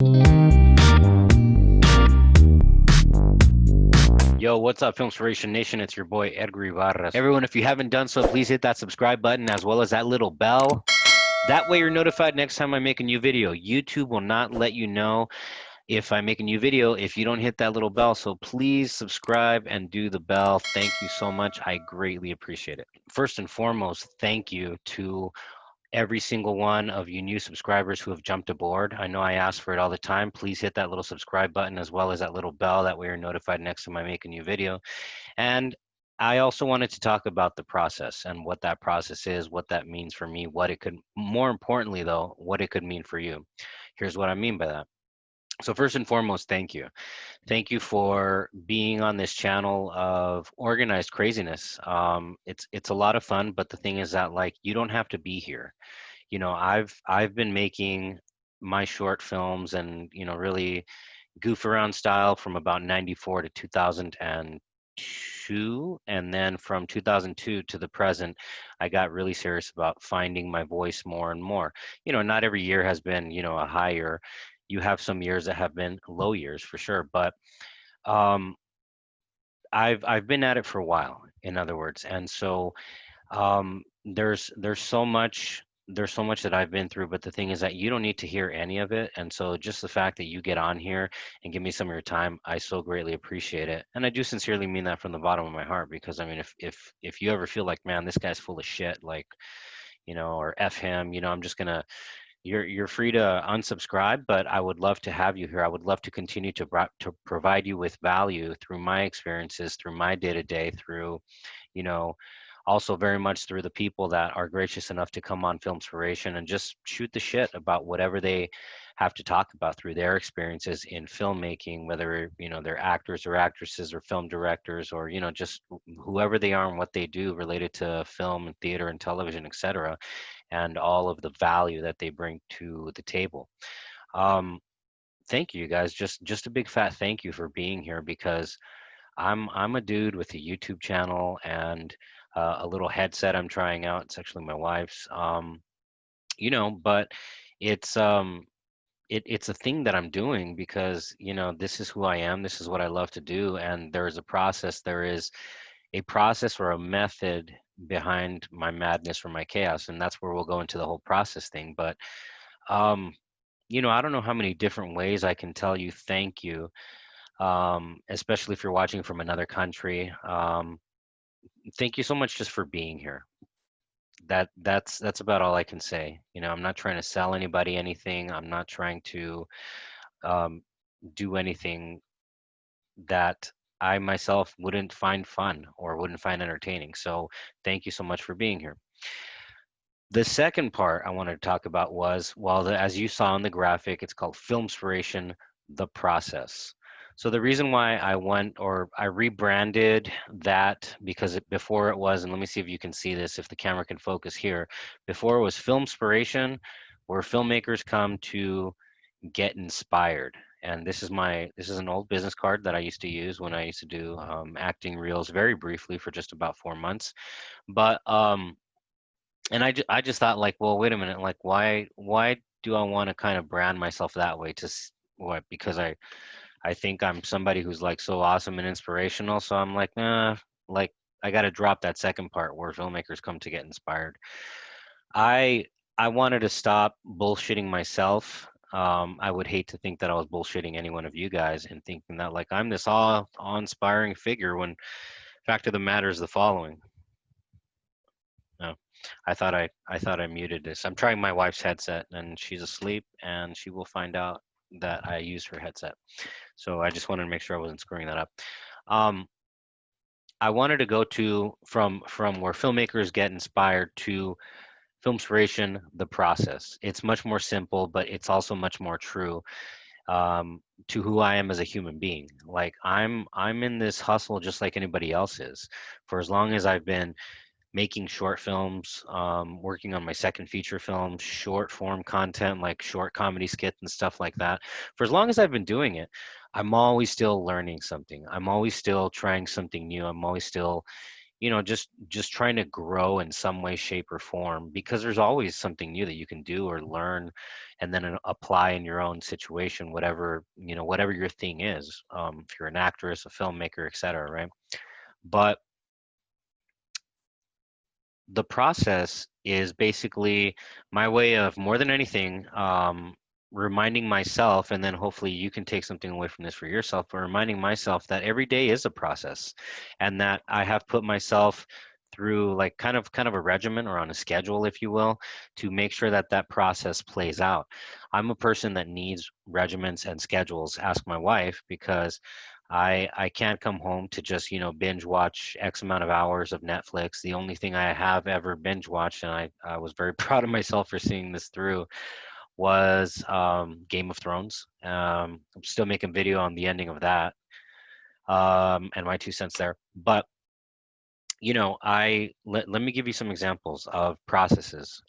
Yo, what's up, Filmspiration Nation? It's your boy Edgar Ibarras. Everyone, if you haven't done so, please hit that subscribe button as well as that little bell. That way you're notified next time I make a new video. YouTube will not let you know if I make a new video if you don't hit that little bell. So please subscribe and do the bell. Thank you so much. I greatly appreciate it. First and foremost, thank you to every single one of you new subscribers who have jumped aboard. I know I ask for it all the time. Please hit that little subscribe button as well as that little bell. That way you're notified next time I make a new video. And I also wanted to talk about the process and what that process is, what that means for me, what it could, more importantly though, what it could mean for you. Here's what I mean by that. So first and foremost, thank you. Thank you for being on this channel of organized craziness. It's a lot of fun, but the thing is that like you don't have to be here. You know, I've been making my short films and really goof around style from about 94 to 2002, and then from 2002 to the present I got really serious about finding my voice more and more. Not every year has been a higher. You have some years that have been low years for sure, but um I've been at it for a while, in other words. And so there's so much that I've been through, but the thing is that you don't need to hear any of it. And so just the fact that you get on here and give me some of your time, I so greatly appreciate it. And I do sincerely mean that from the bottom of my heart, because I mean, if you ever feel like, man, this guy's full of shit, like, or F him, I'm just gonna you're free to unsubscribe, but I would love to have you here. I would love to continue to provide you with value through my experiences, through my day to day, through you know also very much through the people that are gracious enough to come on Filmspiration and just shoot the shit about whatever they have to talk about through their experiences in filmmaking, whether they're actors or actresses or film directors, or just whoever they are and what they do related to film and theater and television, etc., and all of the value that they bring to the table. um, Thank you guys, just a big fat thank you for being here, because I'm a dude with a YouTube channel and a little headset I'm trying out. It's actually my wife's. But it's it's a thing that I'm doing because this is who I am. This is what I love to do, and there is a process. There is a process or a method behind my madness or my chaos, and that's where we'll go into the whole process thing. But um, I don't know how many different ways I can tell you thank you, especially if you're watching from another country. Thank you so much just for being here. That's about all I can say. I'm not trying to sell anybody anything. I'm not trying to um, do anything that I myself wouldn't find fun or wouldn't find entertaining. So thank you so much for being here. The second part I wanted to talk about was, well, as you saw in the graphic, it's called Filmspiration, the process. So the reason why I went, or I rebranded that, because before it was, and let me see if you can see this, if the camera can focus here. Before it was Filmspiration, where filmmakers come to get inspired. And this is an old business card that I used to use when I used to do acting reels very briefly for just about 4 months. But and I just thought, like, well, wait a minute, like, why do I want to kind of brand myself that way? What? Because I think I'm somebody who's like so awesome and inspirational. So I'm like, nah, like I got to drop that second part where filmmakers come to get inspired. I I wanted to stop bullshitting myself. I would hate to think that I was bullshitting any one of you guys and thinking that like I'm this awe-inspiring figure, when fact of the matter is the following. No, I thought I muted this. I'm trying my wife's headset and she's asleep, and she will find out that I use her headset. So I just wanted to make sure I wasn't screwing that up. Um, I wanted to go to from where filmmakers get inspired to Filmspiration, the process. It's much more simple, but it's also much more true to who I am as a human being. Like I'm in this hustle just like anybody else is. For as long as I've been making short films, working on my second feature film, short form content like short comedy skits and stuff like that. For as long as I've been doing it, I'm always still learning something. I'm always still trying something new. I'm always still, just trying to grow in some way, shape, or form, because there's always something new that you can do or learn, and then apply in your own situation, whatever your thing is. If you're an actress, a filmmaker, etc., right? But the process is basically my way of, more than anything, reminding myself, and then hopefully you can take something away from this for yourself, but reminding myself that every day is a process, and that I have put myself through, like, kind of a regimen, or on a schedule, if you will, to make sure that that process plays out. I'm a person that needs regiments and schedules. Ask my wife, because I can't come home to just, binge watch X amount of hours of Netflix. The only thing I have ever binge watched, and I was very proud of myself for seeing this through, was Game of Thrones. I'm still making video on the ending of that, and my 2 cents there. But let me give you some examples of processes.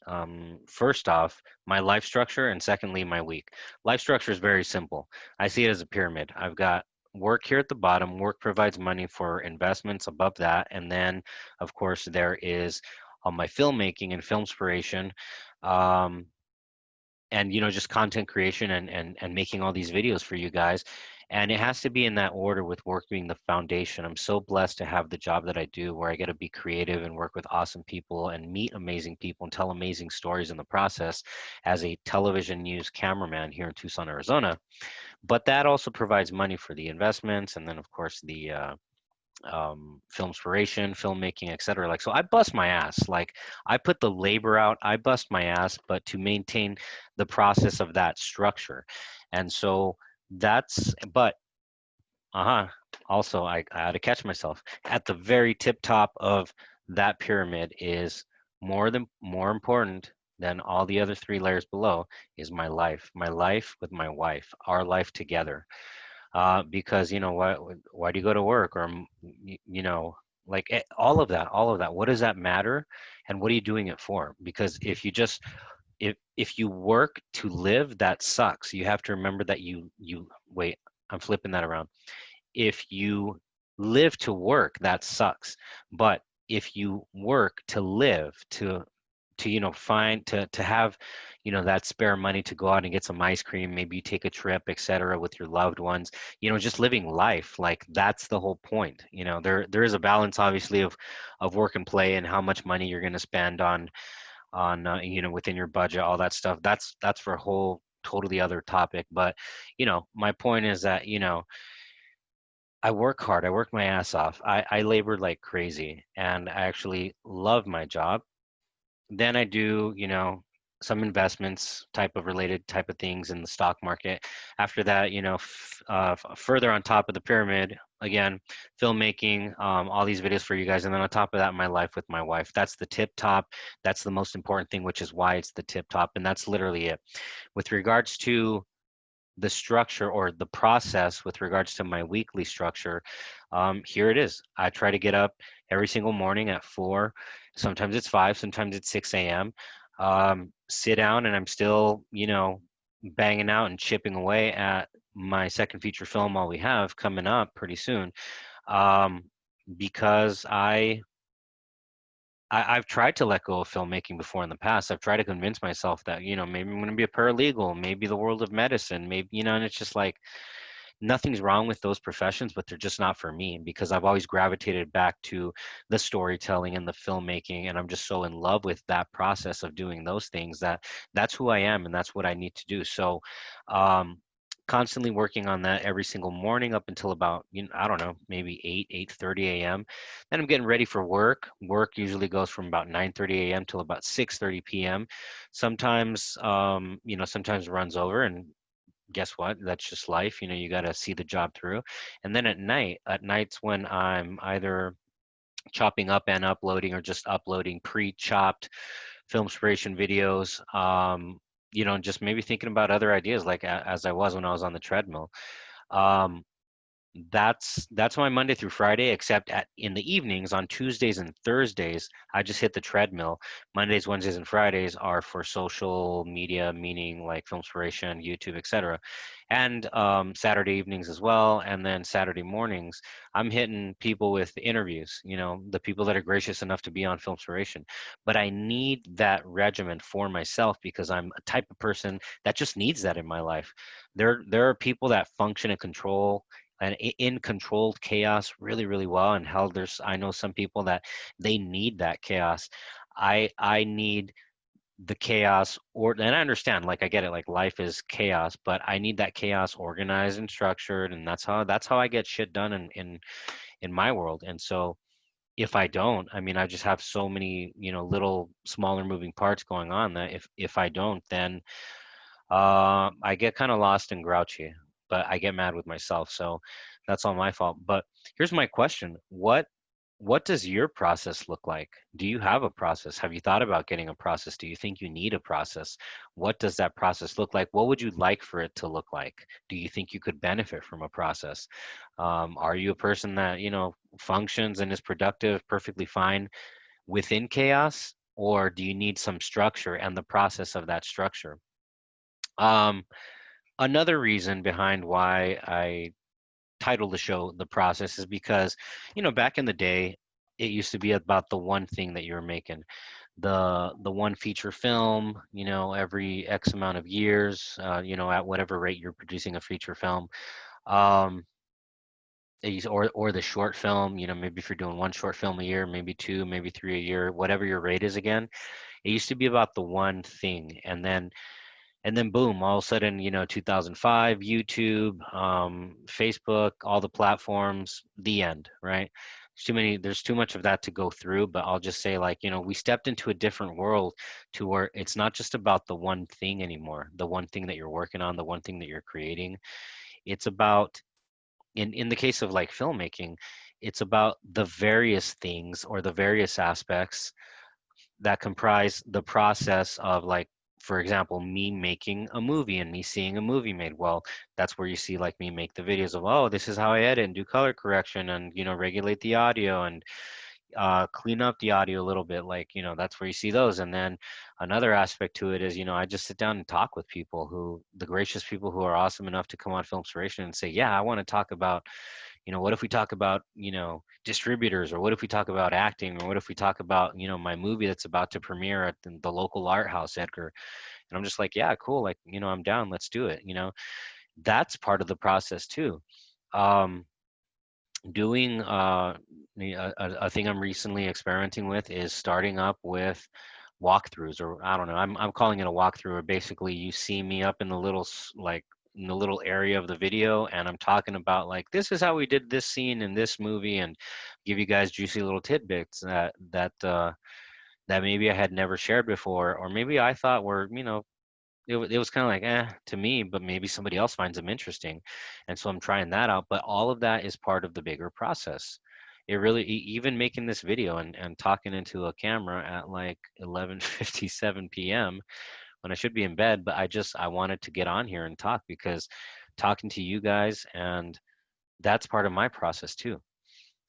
First off, my life structure, and secondly, my week. Life structure is very simple. I see it as a pyramid. I've got work here at the bottom. Work provides money for investments above that, and then, of course, there is my filmmaking and film inspiration. Um, and just content creation, and making all these videos for you guys, and it has to be in that order, with work being the foundation. I'm so blessed to have the job that I do, where I get to be creative and work with awesome people and meet amazing people and tell amazing stories in the process, as a television news cameraman here in Tucson, Arizona. But that also provides money for the investments, and then, of course, the film inspiration, filmmaking, etc. Like, so I bust my ass. Like, I put the labor out, I bust my ass, but to maintain the process of that structure. And so but also, I had to catch myself. At the very tip top of that pyramid is, more important than all the other three layers below, is my life with my wife, our life together. Because, why do you go to work? Or, like, all of that, what does that matter, and what are you doing it for? Because if you work to live, that sucks. You have to remember that you wait, I'm flipping that around. If you live to work, that sucks. But if you work to live, to find, to have, that spare money to go out and get some ice cream, maybe you take a trip, etc., with your loved ones, just living life, like, that's the whole point. There is a balance, obviously, of work and play, and how much money you're going to spend within your budget, all that stuff. That's for a whole totally other topic. But my point is that, I work hard, I work my ass off, I labor like crazy, and I actually love my job. Then I do, some investments, type of related type of things in the stock market. After that, further on top of the pyramid, again, filmmaking, all these videos for you guys. And then on top of that, my life with my wife. That's the tip top. That's the most important thing, which is why it's the tip top. And that's literally it. With regards to the structure, or the process, with regards to my weekly structure, here it is. I try to get up every single morning at 4. Sometimes it's 5, sometimes it's 6 a.m. Sit down, and I'm still, banging out and chipping away at my second feature film, all we have coming up pretty soon. um, because I've tried to let go of filmmaking before in the past. I've tried to convince myself that, maybe I'm going to be a paralegal, maybe the world of medicine, maybe, and it's just like, nothing's wrong with those professions, but they're just not for me, because I've always gravitated back to the storytelling and the filmmaking, and I'm just so in love with that process of doing those things, that that's who I am, and that's what I need to do. So, um, constantly working on that every single morning up until about, I don't know, maybe 8:30 a.m. Then I'm getting ready for work. Work usually goes from about 9:30 a.m. till about 6:30 p.m. Sometimes, sometimes runs over, and guess what? That's just life. You got to see the job through. And then at nights, when I'm either chopping up and uploading, or just uploading pre-chopped film inspiration videos, just maybe thinking about other ideas, like, as I was when I was on the treadmill. Um, That's my Monday through Friday, except at in the evenings on Tuesdays and Thursdays, I just hit the treadmill. Mondays, Wednesdays, and Fridays are for social media, meaning like Filmspiration, YouTube, etc. And Saturday evenings as well. And then Saturday mornings, I'm hitting people with interviews, the people that are gracious enough to be on Filmspiration. But I need that regimen for myself because I'm a type of person that just needs that in my life. There are people that function and control and in controlled chaos really really well, and hell, there's I know some people that they need that chaos. I need the chaos, or and I understand, like I get it, like life is chaos, but I need that chaos organized and structured, and that's how I get shit done in my world. And so if I don't, I mean, I just have so many, little smaller moving parts going on that if I don't, then I get kind of lost and grouchy, but I get mad with myself. So that's all my fault. But here's my question. What does your process look like? Do you have a process? Have you thought about getting a process? Do you think you need a process? What does that process look like? What would you like for it to look like? Do you think you could benefit from a process? Are you a person that, functions and is productive perfectly fine within chaos? Or do you need some structure and the process of that structure? Um, Another reason behind why I titled the show The Process is because, back in the day, it used to be about the one thing that you were making, the one feature film, every X amount of years, at whatever rate you're producing a feature film. Um, or the short film, maybe if you're doing one short film a year, maybe two, maybe three a year, whatever your rate is again. It used to be about the one thing, and then boom, all of a sudden, 2005, YouTube, Facebook, all the platforms, the end, right? There's too much of that to go through, but I'll just say, like, we stepped into a different world to where it's not just about the one thing anymore, the one thing that you're working on, the one thing that you're creating. It's about, in the case of like filmmaking, it's about the various things or the various aspects that comprise the process of, like, for example, me making a movie and me seeing a movie made. Well, that's where you see like me make the videos of, oh, this is how I edit and do color correction and regulate the audio and clean up the audio a little bit. Like, that's where you see those. And then another aspect to it is, I just sit down and talk with people, the gracious people who are awesome enough to come on Filmspiration and say, yeah, I want to talk about, what if we talk about, distributors, or what if we talk about acting, or what if we talk about, my movie that's about to premiere at the local art house, Edgar. And I'm just like, yeah, cool. Like, I'm down. Let's do it. That's part of the process too. Um, Doing a thing I'm recently experimenting with is starting up with walkthroughs, or I don't know, I'm calling it a walkthrough, where basically you see me up in the little like in the little area of the video, and I'm talking about, like, this is how we did this scene in this movie, and give you guys juicy little tidbits that maybe I had never shared before, or maybe I thought were, it was kind of like, to me, but maybe somebody else finds them interesting. And so I'm trying that out. But all of that is part of the bigger process. It really, even making this video and talking into a camera at like 11:57 p.m. when I should be in bed, but I wanted to get on here and talk, because talking to you guys, and that's part of my process too.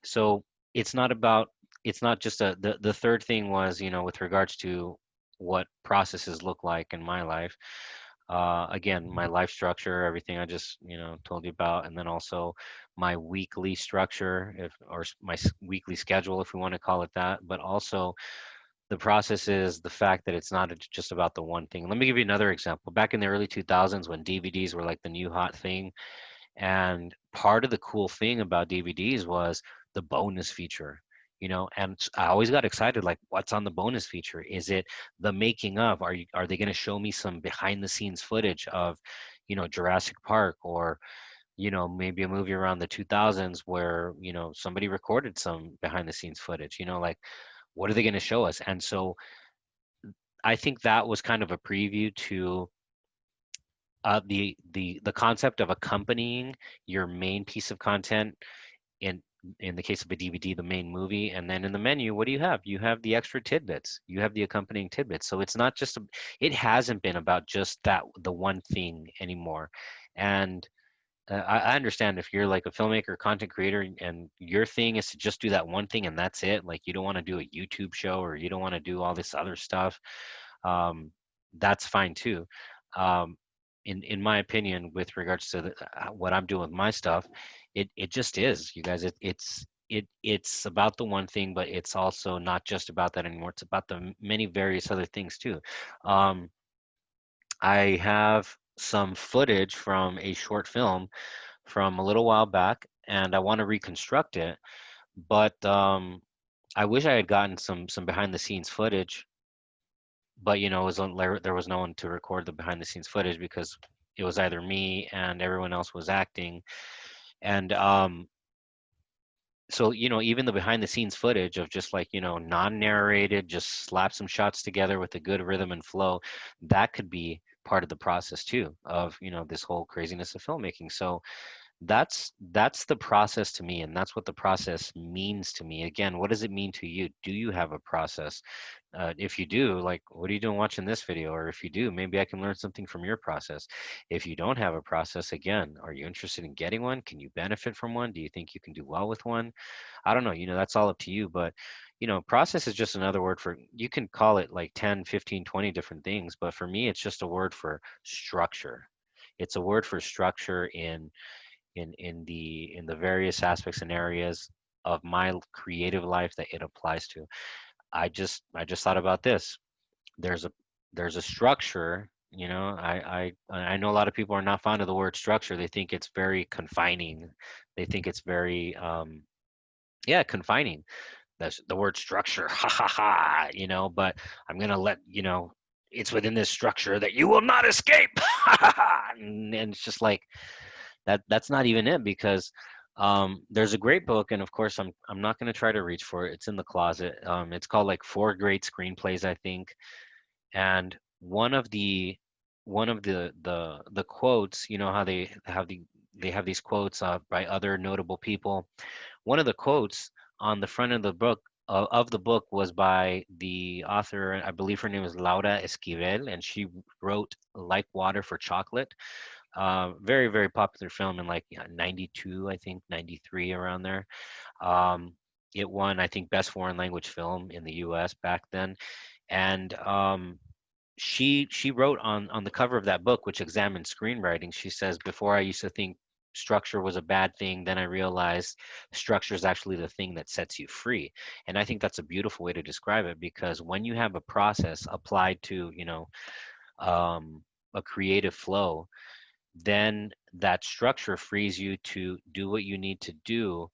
So it's not about, it's not just the third thing was, with regards to what processes look like in my life. Again, my life structure, everything I just, told you about, and then also my weekly structure, my weekly schedule, if we want to call it that. But also the process is the fact that it's not just about the one thing. Let me give you another example. Back in the early 2000s, when DVDs were like the new hot thing, and part of the cool thing about DVDs was the bonus feature, and I always got excited, like, what's on the bonus feature? Is it the making of? Are they going to show me some behind the scenes footage of, Jurassic Park, or, maybe a movie around the 2000s where, somebody recorded some behind the scenes footage, like, what are they going to show us? And so I think that was kind of a preview to the concept of accompanying your main piece of content, in in the case of a DVD, the main movie, and then in the menu, what do you have? You have the extra tidbits. You have the accompanying tidbits. So it's not just it hasn't been about just the one thing anymore. And I understand if you're like a filmmaker, content creator, and your thing is to just do that one thing and that's it. Like you don't want to do a YouTube show or you don't want to do all this other stuff. Um, that's fine too. Um, in my opinion, with regards to what I'm doing with my stuff, it just is, you guys. It's about the one thing, but it's also not just about that anymore. It's about the many various other things too. Um, I have some footage from a short film from a little while back, and I want to reconstruct it. But I wish I had gotten some behind the scenes footage, but it was there was no one to record the behind the scenes footage because it was either me and everyone else was acting. And so even the behind the scenes footage of just like non-narrated, just slap some shots together with a good rhythm and flow, that could be part of the process too of this whole craziness of filmmaking. So that's the process to me, and that's what the process means to me. Again, what does it mean to you? Do you have a process? If you do, like, what are you doing watching this video? Or if you do, maybe I can learn something from your process. If you don't have a process, again, are you interested in getting one? Can you benefit from one? Do you think you can do well with one? I don't know, that's all up to you. But process is just another word for, you can call it like 10, 15, 20 different things, but for me it's just a word for structure. It's a word for structure in the various aspects and areas of my creative life that it applies to. I just thought about this. There's a there's a structure. I know a lot of people are not fond of the word structure. They think it's very confining. They think it's very yeah, confining. That's the word structure. Ha ha ha. But I'm gonna let it's within this structure that you will not escape. Ha ha ha. And it's just like that's not even it, because there's a great book, and of course I'm not going to try to reach for it. It's in the closet. It's called like Four Great Screenplays, I think. And one of the quotes, how they have these quotes by other notable people. One of the quotes on the front of the book of the book was by the author. I believe her name is Laura Esquivel, and she wrote Like Water for Chocolate. Very, very popular film in like 92, I think 93, around there. Um, it won, I think, best foreign language film in the US back then. And she wrote on the cover of that book, which examined screenwriting. She says, before I used to think structure was a bad thing, then I realized structure is actually the thing that sets you free. And I think that's a beautiful way to describe it, because when you have a process applied to a creative flow, then that structure frees you to do what you need to do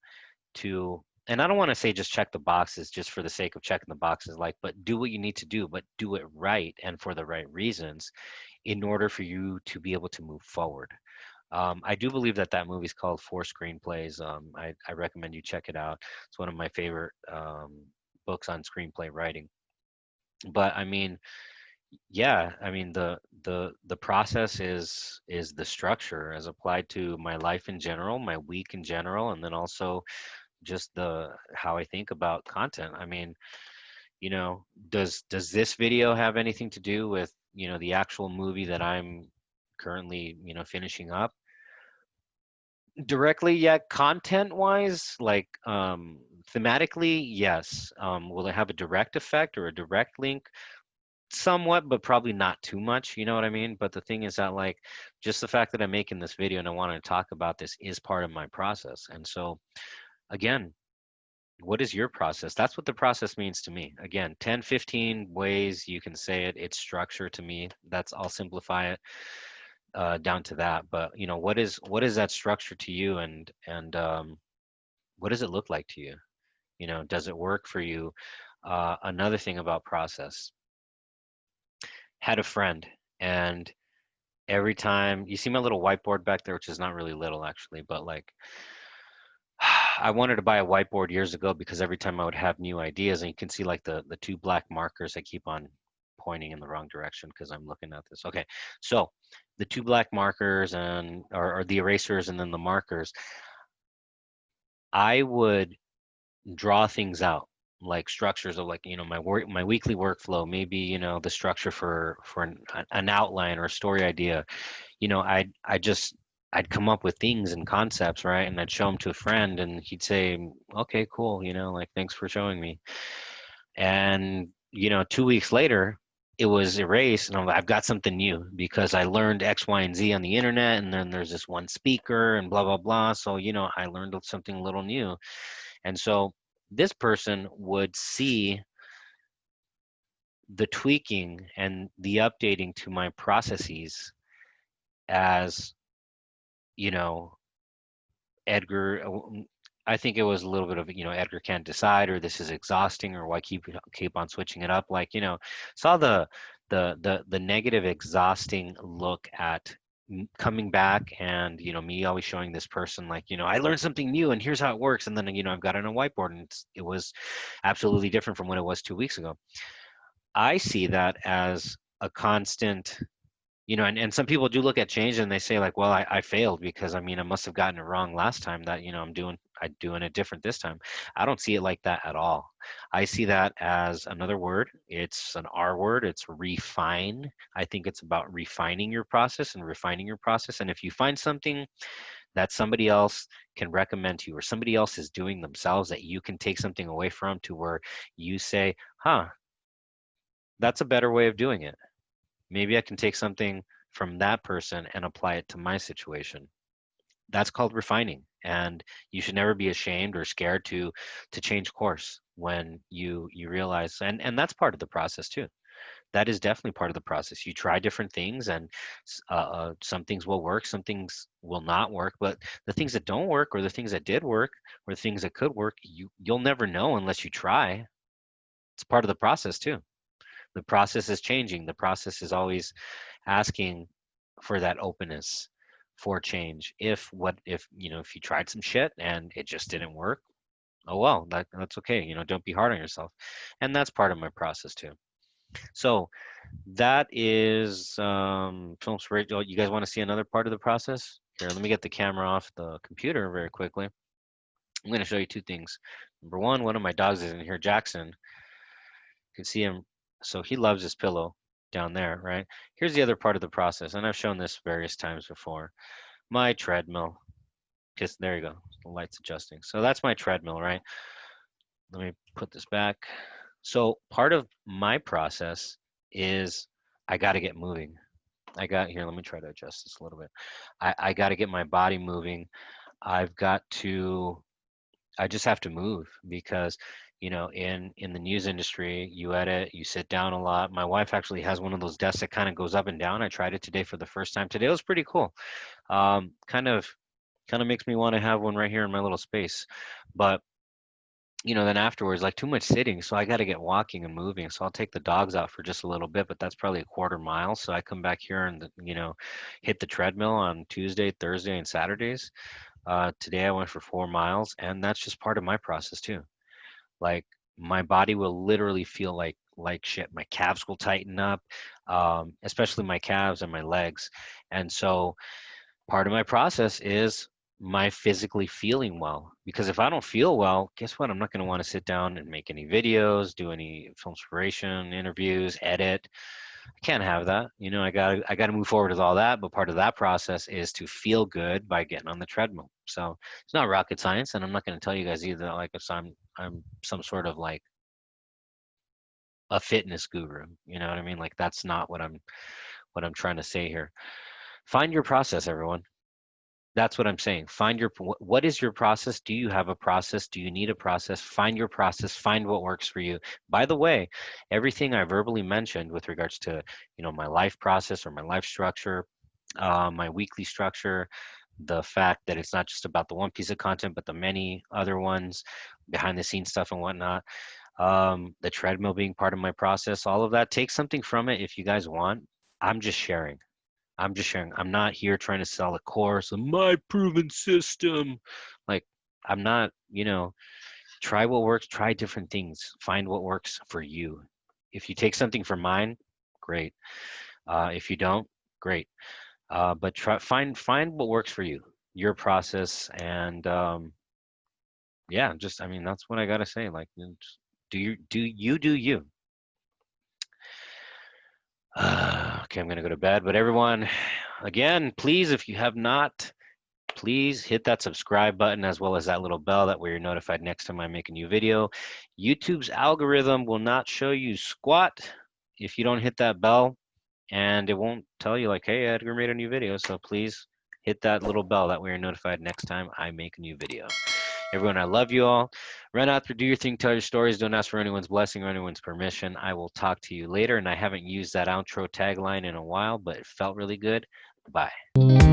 to, and I don't want to say just check the boxes just for the sake of checking the boxes, like, but do what you need to do, but do it right and for the right reasons in order for you to be able to move forward. I do believe that movie is called Four Screenplays. I recommend you check it out. It's one of my favorite books on screenplay writing. But I mean, yeah, I mean the process is the structure as applied to my life in general, my week in general, and then also just the how I think about content. I mean, does this video have anything to do with, the actual movie that I'm currently, finishing up? Directly, yeah. Content wise, like thematically, yes. Will it have a direct effect or a direct link? Somewhat, but probably not too much, you know what I mean? But the thing is that, like, just the fact that I'm making this video and I want to talk about this is part of my process. And so, again, what is your process? That's what the process means to me. Again, 10, 15 ways you can say it. It's structure to me. I'll simplify it down to that. But what is that structure to you, and what does it look like to you? Does it work for you? Another thing about process. Had a friend, and every time you see my little whiteboard back there, which is not really little actually, but like I wanted to buy a whiteboard years ago because every time I would have new ideas, and you can see like the two black markers that keep on pointing in the wrong direction because I'm looking at this. Okay, so the two black markers and or the erasers and then the markers, I would draw things out, like structures of, like, my weekly workflow, maybe the structure for an outline or a story idea. I just I'd come up with things and concepts, right? And I'd show them to a friend and he'd say, okay, cool, like thanks for showing me. And, 2 weeks later, it was erased. And I'm like, I've got something new because I learned X, Y, and Z on the internet. And then there's this one speaker and blah, blah, blah. So, I learned something a little new. And so this person would see the tweaking and the updating to my processes as, you know, Edgar, I think it was a little bit of, Edgar can't decide, or this is exhausting, or why keep on switching it up. Like, saw the negative, exhausting look at coming back, and me always showing this person like, I learned something new and here's how it works, and then I've got it on a whiteboard, and it was absolutely different from what it was 2 weeks ago. I see that as a constant, and some people do look at change and they say like, well, I failed because I must have gotten it wrong last time, that I'm doing it different this time. I don't see it like that at all. I see that as another word. It's an R word. It's refine. I think it's about refining your process and refining your process. And if you find something that somebody else can recommend to you, or somebody else is doing themselves, that you can take something away from, to where you say, huh, that's a better way of doing it. Maybe I can take something from that person and apply it to my situation. That's called refining. And you should never be ashamed or scared to change course when you realize, and that's part of the process too. That is definitely part of the process. You try different things, and some things will work, some things will not work. But the things that don't work, or the things that did work, or the things that could work, you'll never know unless you try. It's part of the process too. The process is changing. The process is always asking for that openness for change. If you tried some shit and it just didn't work, oh well, that's okay. Don't be hard on yourself. And that's part of my process too. So that is film spirit. You guys want to see another part of the process? Here, let me get the camera off the computer very quickly. I'm going to show you two things. Number one of my dogs is in here, Jackson. You can see him. So he loves his pillow down there, right? Here's the other part of the process, and I've shown this various times before. My treadmill. Just there you go. The light's adjusting. So that's my treadmill, right? Let me put this back. So part of my process is I got to get moving. Here, let me try to adjust this a little bit. I got to get my body moving. I've got to I just have to move because, in the news industry, you edit, you sit down a lot. My wife actually has one of those desks that kind of goes up and down. I tried it today for the first time. Today was pretty cool. Kind of makes me want to have one right here in my little space. But then afterwards, like, too much sitting, so I got to get walking and moving. So I'll take the dogs out for just a little bit, but that's probably a quarter mile. So I come back here and hit the treadmill on Tuesday, Thursday, and Saturdays. Today I went for 4 miles, and that's just part of my process too. Like, my body will literally feel like shit. My calves will tighten up, especially my calves and my legs. And so part of my process is my physically feeling well. Because if I don't feel well, guess what? I'm not going to want to sit down and make any videos, do any film inspiration interviews, edit. I can't have that. I gotta move forward with all that. But part of that process is to feel good by getting on the treadmill. So it's not rocket science, and I'm not going to tell you guys either like if I'm some sort of like a fitness guru. You know what I mean? Like, that's not what I'm trying to say here. Find your process, everyone. That's what I'm saying. What is your process? Do you have a process? Do you need a process? Find your process. Find what works for you. By the way, everything I verbally mentioned with regards to, my life process or my life structure, my weekly structure, the fact that it's not just about the one piece of content, but the many other ones, behind the scenes stuff and whatnot. The treadmill being part of my process, all of that. Take something from it if you guys want. I'm just sharing. I'm just sharing. I'm not here trying to sell a course, my proven system. Like, I'm not, try what works, try different things, find what works for you. If you take something from mine, great. If you don't, great. But find what works for you, your process, and yeah, that's what I gotta say. Like, do you. Okay, I'm gonna go to bed. But everyone, again, please, if you have not please hit that subscribe button as well as that little bell. That way you're notified next time I make a new video. YouTube's algorithm will not show you squat if you don't hit that bell, and it won't tell you like, hey, Edgar made a new video. So please hit that little bell. That way you're notified next time I make a new video. Everyone, I love you all. Run out there, do your thing, tell your stories. Don't ask for anyone's blessing or anyone's permission. I will talk to you later. And I haven't used that outro tagline in a while, but it felt really good. Bye.